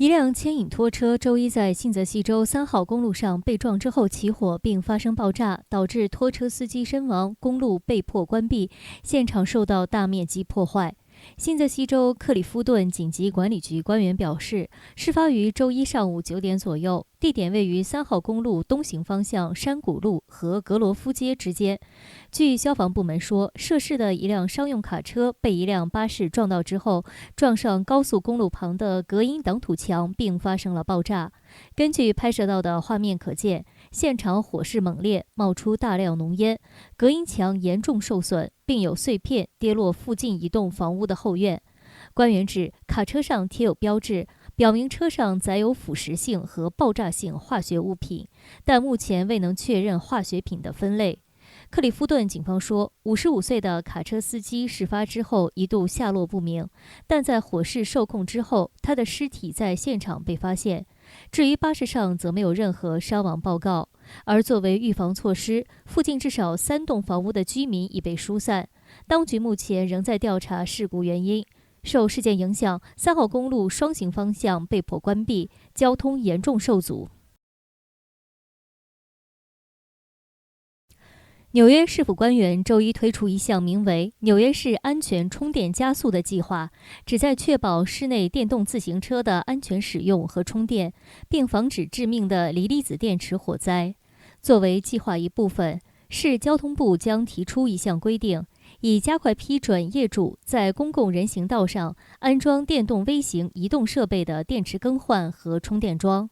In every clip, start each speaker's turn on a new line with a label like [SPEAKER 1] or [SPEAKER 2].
[SPEAKER 1] 一辆牵引拖车周一在新泽西州3号公路上被撞之后起火，并发生爆炸，导致拖车司机身亡，公路被迫关闭，现场受到大面积破坏。新泽西州克里夫顿紧急管理局官员表示，事发于周一上午9点左右，地点位于3号公路东行方向山谷路和格罗夫街之间。据消防部门说，涉事的一辆商用卡车被一辆巴士撞到之后，撞上高速公路旁的隔音挡土墙，并发生了爆炸。根据拍摄到的画面可见，现场火势猛烈，冒出大量浓烟，隔音墙严重受损，并有碎片跌落附近一栋房屋的后院。官员指，卡车上贴有标志，表明车上载有腐蚀性和爆炸性化学物品，但目前未能确认化学品的分类。克里夫顿警方说，55岁的卡车司机事发之后一度下落不明，但在火势受控之后，他的尸体在现场被发现。至于巴士上则没有任何伤亡报告，而作为预防措施，附近至少3栋房屋的居民已被疏散。当局目前仍在调查事故原因。受事件影响，3号公路双行方向被迫关闭，交通严重受阻。纽约市府官员周一推出一项名为“纽约市安全充电加速”的计划，旨在确保室内电动自行车的安全使用和充电，并防止致命的锂离子电池火灾。作为计划一部分，市交通部将提出一项规定，以加快批准业主在公共人行道上安装电动微型移动设备的电池更换和充电桩。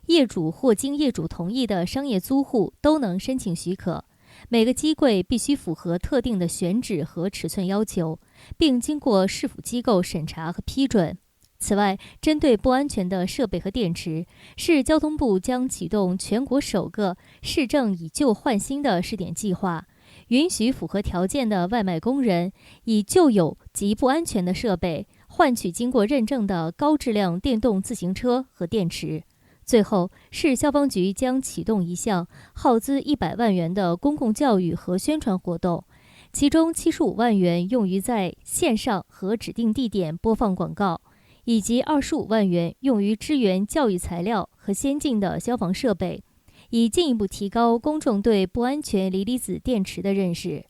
[SPEAKER 1] 业主或经业主同意的商业租户都能申请许可。每个机柜必须符合特定的选址和尺寸要求，并经过市府机构审查和批准。此外，针对不安全的设备和电池，市交通部将启动全国首个市政以旧换新的试点计划，允许符合条件的外卖工人以旧有及不安全的设备换取经过认证的高质量电动自行车和电池。最后，市消防局将启动一项耗资100万元的公共教育和宣传活动，其中75万元用于在线上和指定地点播放广告，以及25万元用于支援教育材料和先进的消防设备，以进一步提高公众对不安全锂离子电池的认识。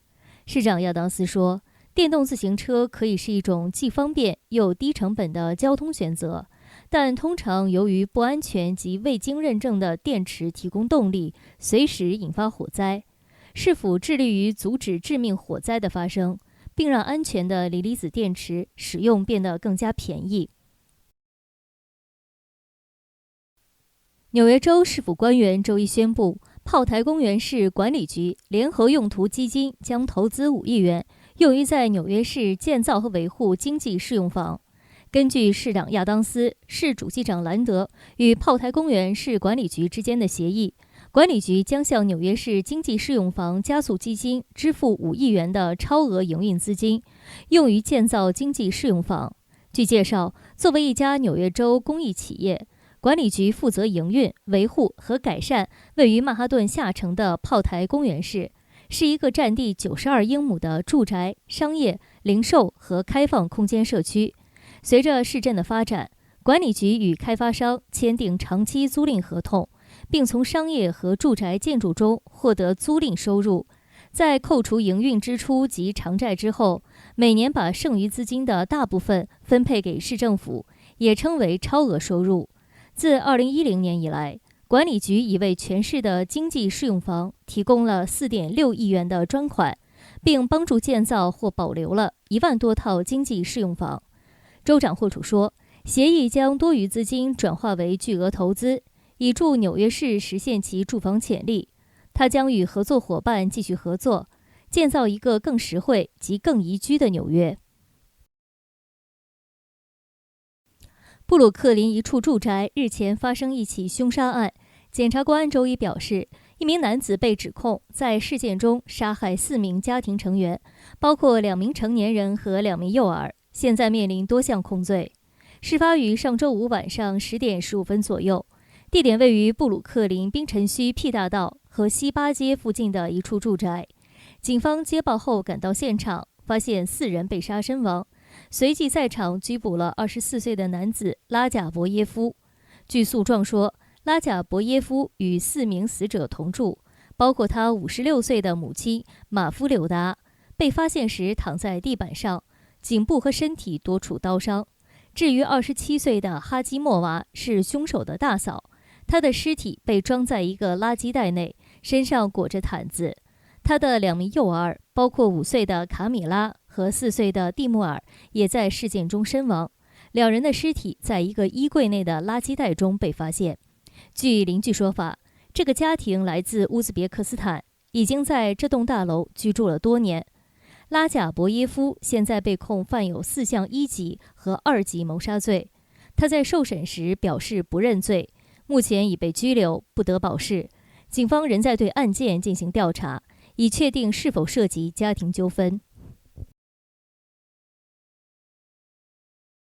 [SPEAKER 1] 市长亚当斯说，电动自行车可以是一种既方便又低成本的交通选择，但通常由于不安全及未经认证的电池提供动力，随时引发火灾。市府致力于阻止致命火灾的发生，并让安全的锂离子电池使用变得更加便宜。纽约州市府官员周一宣布，炮台公园市管理局联合用途基金将投资5亿元，用于在纽约市建造和维护经济适用房。根据市长亚当斯、市主机长兰德与炮台公园市管理局之间的协议，管理局将向纽约市经济适用房加速基金支付5亿元的超额营运资金，用于建造经济适用房。据介绍，作为一家纽约州公益企业，管理局负责营运、维护和改善位于曼哈顿下城的炮台公园市，是一个占地92英亩的住宅、商业、零售和开放空间社区。随着市镇的发展，管理局与开发商签订长期租赁合同，并从商业和住宅建筑中获得租赁收入。在扣除营运支出及偿债之后，每年把剩余资金的大部分分配给市政府，也称为超额收入。自2010年以来，管理局已为全市的经济适用房提供了4.6亿元的专款，并帮助建造或保留了1万多套经济适用房。州长霍楚说，协议将多余资金转化为巨额投资，以助纽约市实现其住房潜力。他将与合作伙伴继续合作，建造一个更实惠及更宜居的纽约。布鲁克林一处住宅日前发生一起凶杀案，检察官周一表示，一名男子被指控在事件中杀害4名家庭成员，包括2名成年人和2名幼儿，现在面临多项控罪。事发于上周五晚上10点15分左右，地点位于布鲁克林槟城区 P 大道和西巴街附近的一处住宅。警方接报后赶到现场，发现4人被杀身亡，随即在场拘捕了24岁的男子拉贾博耶夫。据诉状说，拉贾伯耶夫与4名死者同住，包括他56岁的母亲马夫柳达，被发现时躺在地板上，颈部和身体多处刀伤。至于27岁的哈基莫娃是凶手的大嫂，她的尸体被装在一个垃圾袋内，身上裹着毯子。她的2名幼儿，包括5岁的卡米拉和4岁的蒂穆尔，也在事件中身亡。2人的尸体在一个衣柜内的垃圾袋中被发现。据邻居说法，这个家庭来自乌兹别克斯坦，已经在这栋大楼居住了多年。拉贾伯耶夫现在被控犯有4项1级和2级谋杀罪。他在受审时表示不认罪，目前已被拘留，不得保释。警方仍在对案件进行调查，以确定是否涉及家庭纠纷。